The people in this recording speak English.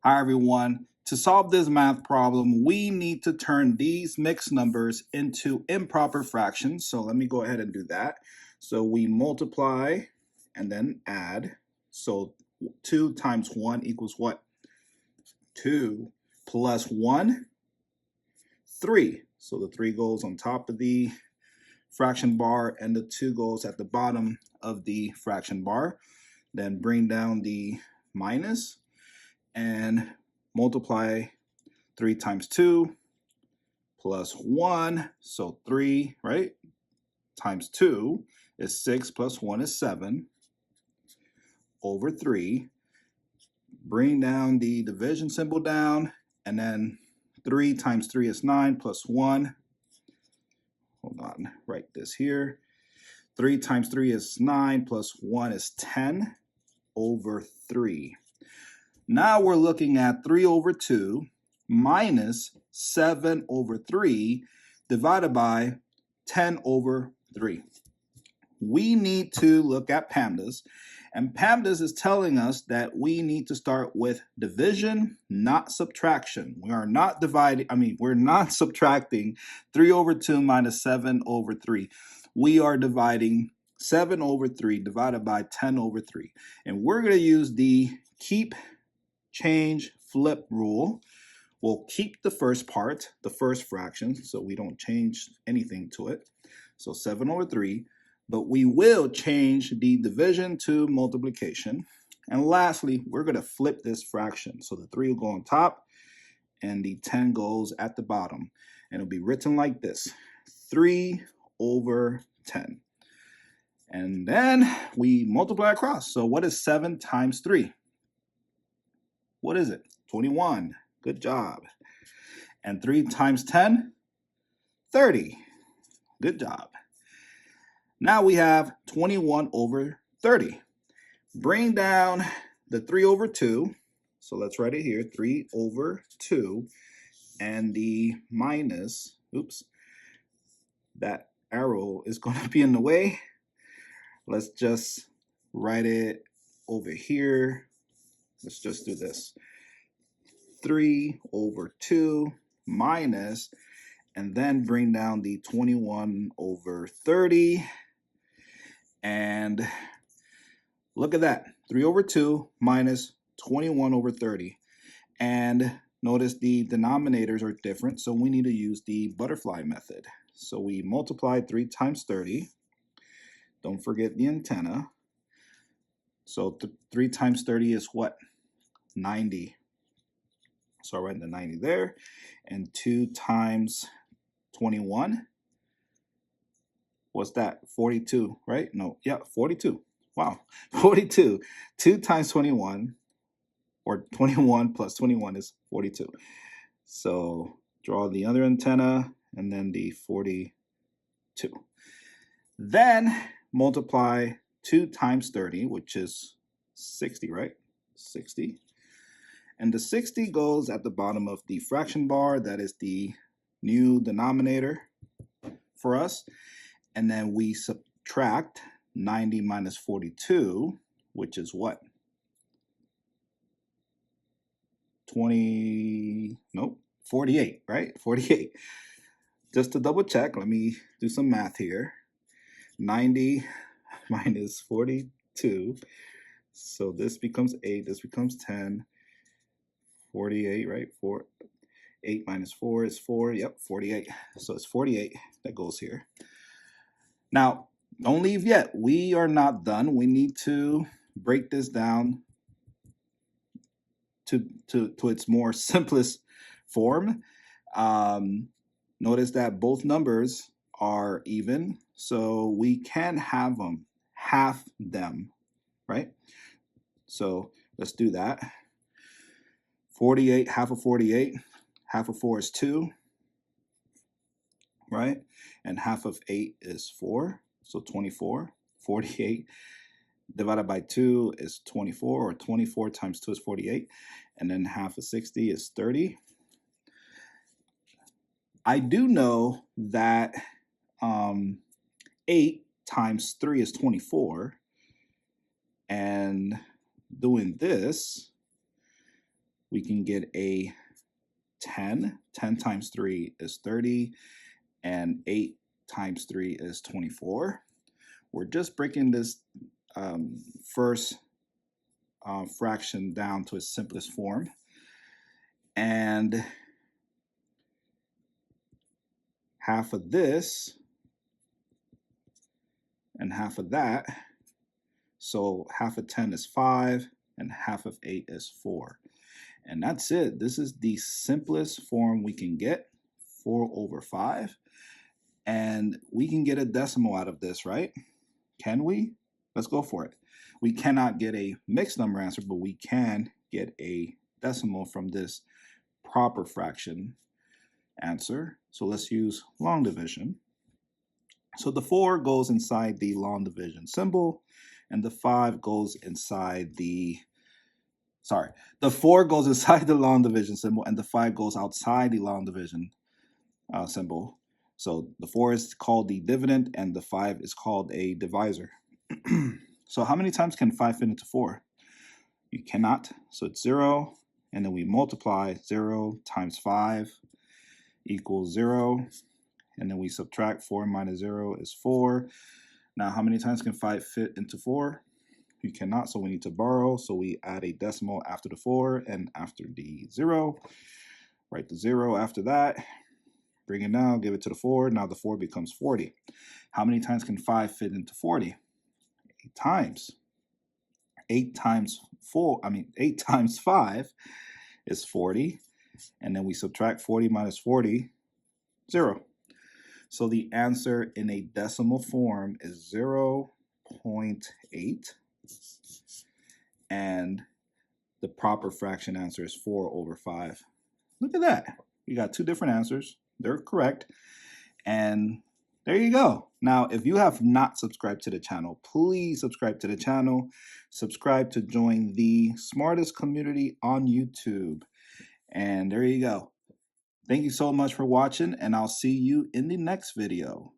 Hi everyone. To solve this math problem, we need to turn these mixed numbers into improper fractions. So let me go ahead and do that. So we multiply and then add. So 2 times 1 equals what? 2 plus 1, 3. So the 3 goes on top of the fraction bar and the 2 goes at the bottom of the fraction bar. Then bring down the minus and multiply 3 times 2 plus 1, so 3, right, times 2 is 6 plus 1 is 7 over 3. Bring down the division symbol down, and then 3 times 3 is 9 plus 1. Hold on, write this here. 3 times 3 is 9 plus 1 is 10 over 3. Now we're looking at 3 over 2 minus 7 over 3 divided by 10 over 3. We need to look at PEMDAS, and PEMDAS is telling us that we need to start with division, not subtraction. We are not we're not subtracting 3 over 2 minus 7 over 3. We are dividing 7 over 3 divided by 10 over 3. And we're going to use the keep, change, flip rule. We'll keep the first part, the first fraction, so we don't change anything to it. So 7 over 3, but we will change the division to multiplication. And lastly, we're going to flip this fraction. So the 3 will go on top and the 10 goes at the bottom. And it'll be written like this: 3 over 10. And then we multiply across. So what is 7 times 3? What is it? 21. Good job. And 3 times 10? 30. Good job. Now we have 21 over 30. Bring down the 3 over 2. So let's write it here, 3 over 2. And the minus, oops, that arrow is going to be in the way. Let's just write it over here. Let's just do this. 3 over 2 minus, and then bring down the 21 over 30. And look at that. 3 over 2 minus 21 over 30. And notice the denominators are different, so we need to use the butterfly method. So we multiply 3 times 30. Don't forget the antenna. So 3 times 30 is what? 90. So I'll write the 90 there. And 2 times 21. What's that? 42, right? No, yeah, 42. Wow, 42. 2 times 21, or 21 plus 21 is 42. So draw the other antenna and then the 42. Then multiply 2 times 30, which is 60, right? 60. And the 60 goes at the bottom of the fraction bar. That is the new denominator for us. And then we subtract 90 minus 42, which is what? 48, right? 48. Just to double check, let me do some math here. 90 minus 42. So this becomes 8, this becomes 10. 48, right? 8 minus 4 is 4. Yep, 48. So it's 48 that goes here. Now, don't leave yet. We are not done. We need to break this down to its more simplest form. Notice that both numbers are even, so we can have them, half them, right? So let's do that. 48, half of 48, half of 4 is 2, right? And half of 8 is 4, so 24. 48 divided by 2 is 24, or 24 times 2 is 48. And then half of 60 is 30. I do know that 8 times 3 is 24. And doing this, we can get a 10. 10 times 3 is 30, and 8 times 3 is 24. We're just breaking this first fraction down to its simplest form. And half of this and half of that. So half of 10 is 5 and half of 8 is 4. And that's it. This is the simplest form we can get, 4 over 5. And we can get a decimal out of this, right? Can we? Let's go for it. We cannot get a mixed number answer, but we can get a decimal from this proper fraction answer. So let's use long division. So the 4 goes inside the long division symbol, and the 5 goes inside the, the 4 goes inside the long division symbol, and the 5 goes outside the long division symbol. So the 4 is called the dividend, and the 5 is called a divisor. So how many times can 5 fit into 4? You cannot. So it's 0, and then we multiply 0 times 5 equals 0, and then we subtract 4 minus 0 is 4. Now how many times can 5 fit into 4? You cannot, so we need to borrow. So we add a decimal after the 4 and after the 0. Write the 0 after that. Bring it down, give it to the 4. Now the 4 becomes 40. How many times can 5 fit into 40? 8 times. 8 times 5 is 40. And then we subtract 40 minus 40, 0. So the answer in a decimal form is 0.8. And the proper fraction answer is 4 over 5. Look at that. You got 2 different answers. They're correct. And there you go. Now, if you have not subscribed to the channel, please subscribe to the channel. Subscribe to join the smartest community on YouTube. And there you go. Thank you so much for watching, and I'll see you in the next video.